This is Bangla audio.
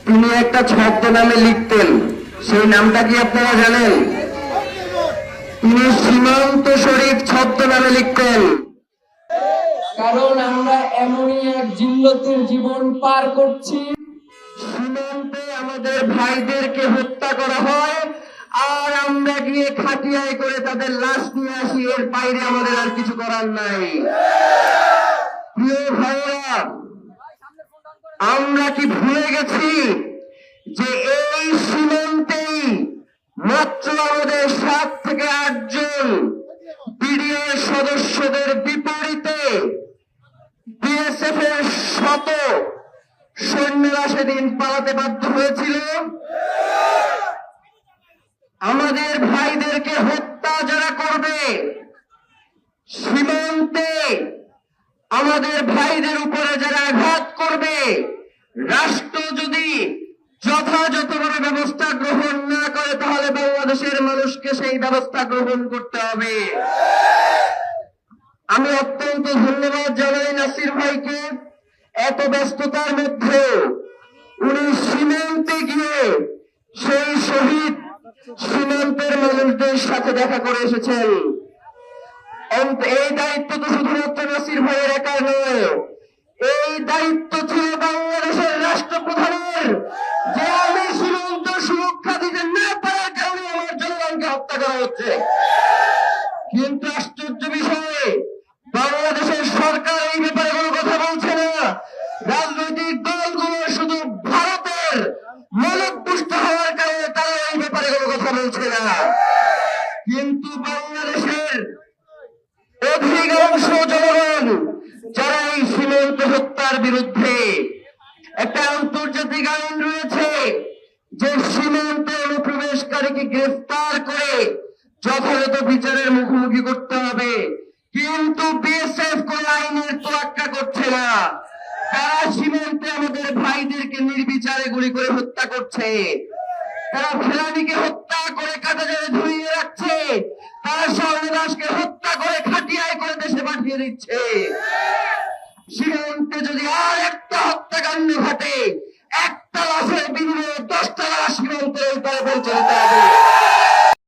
তিনি একটা ছদ্মনামে লিখতেন, সেই নামটা কি আপনারা জানেন? তিনি সীমান্ত শরীফ ছদ্মনামে লিখতেন। কারণ আমরা এমনই এক জিল্লতের জীবন পার করছি, সীমান্তে আমাদের ভাইদেরকে হত্যা করা হয় আর আমরা গিয়ে খাটিয়ায় করে তাদের লাশ নিয়ে আসি, এর বাইরে আমাদের আর কিছু করার নাই। প্রিয় ভাইরা, আমরা কি ভুলে গেছি যে এই সীমান্তেই মাত্র আমাদের 7 থেকে 8 জন বিডিআর সদস্যদের বিপরীতে বিএসএফ এর শত সৈন্যরা সেদিন পালাতে বাধ্য হয়েছিল। আমাদের ভাইদেরকে হত্যা যারা করবে, সীমান্তে আমাদের ভাইদের উপরে যারা আঘাত করবে, রাষ্ট্র যদি যথাযথভাবে ব্যবস্থা গ্রহণ না করে তাহলে বাংলাদেশের মানুষকে সেই ব্যবস্থা গ্রহণ করতে হবে। আমি অত্যন্ত ধন্যবাদ জানাই নাসির ভাইকে, এত ব্যস্ততার মধ্যে উনি সীমান্তে গিয়ে সেই শহীদ সীমান্তের মানুষদের সাথে দেখা করে এসেছেন। এই দায়িত্ব তো শুধুমাত্র নাসির ভাইয়ের একার নয়, এই দায়িত্ব ছিল বাংলাদেশের রাষ্ট্রপ্রধানের, যে আমি সীমান্ত সুরক্ষা দিতে না পারার কারণে আমার জনগণকে হত্যা করা হচ্ছে। কিন্তু আশ্চর্য বিষয়, বাংলাদেশের সরকার এই ব্যাপারে কোনো কথা বলছে না। রাজনৈতিক দলগুলো শুধু ভারতের মনোপুষ্ট হওয়ার কারণে তারা এই ব্যাপারে কোনো কথা বলছে না। কিন্তু বাংলাদেশের অধিকাংশ জনগণ যারা এই সীমান্ত হত্যার বিরুদ্ধে, একটা আন্তর্জাতিক আইন রয়েছে যে সীমান্তে অনুপ্রবেশকারীকে গ্রেফতার করে যথাযথ বিচারের মুখোমুখি করতে হবে, কিন্তু বিএসএফ কোন আইনের তোয়াক্কা করছে না। তারা সীমান্তে আমাদের ভাইদেরকে নির্বিচারে গুলি করে হত্যা করছে। তারা ফেলানিকে হত্যা করে কাটাজারে ঝুলিয়ে রাখছে, তারা স্বর্ণদাসকে হত্যা করে খাটিয়ায় করে দেশে পাঠিয়ে দিচ্ছে।